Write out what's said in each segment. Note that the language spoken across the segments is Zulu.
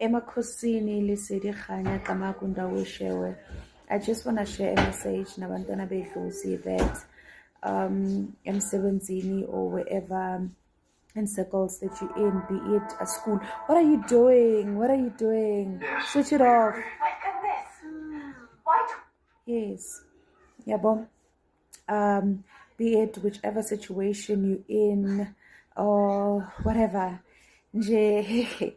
Emakhosini lisidi khanya kamakunda wishewe. I just want to share a message nabantwana bedlozi that emsebenzini or wherever in circles that you're in, be it a school. What are you doing? What are you doing? Switch it off. My goodness. What? Yes. Yeah, bom. Be it whichever situation you're in or whatever. Nje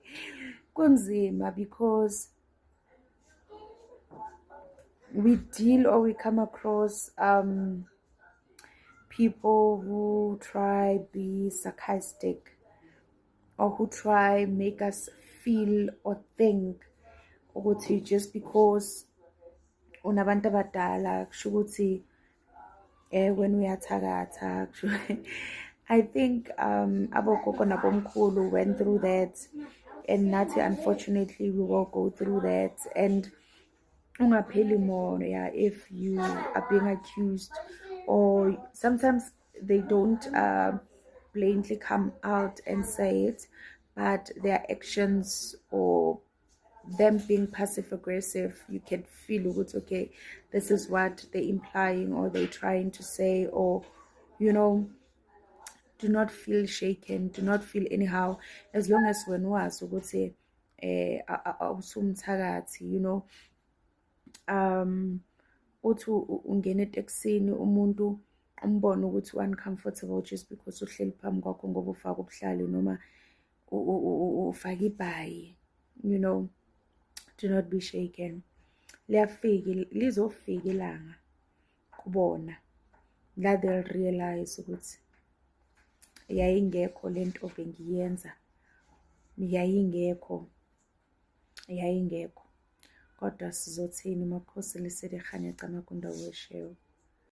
kunzima because we deal or we come across people who try be sarcastic or who try make us feel or think ukuthi just because unabantu abadala kusho ukuthi when we athakatha. I think abogogo nabomkhulu went through that, and nathi unfortunately we will go through that. And ungapheli moya if you are being accused, or sometimes they don't blatantly come out and say it, but their actions or them being passive aggressive, you can feel it's okay, this is what they're implying or they're trying to say, or do not feel shaken, do not feel anyhow, as long as when was ukuthi awusumthakathi, uthi ungena eteksini umuntu umbone ukuthi uncomfortable just because uhleli phambi kwakho ngoba ufaka ubuhlali noma ufaka ibhayi, do not be shaken. Lizofika ilanga kubona la they'll realize ukuthi yayingekho lento bengiyenza, yayingekho kodwa sizothini makhosi lisidi khanya kamakunda wishewe.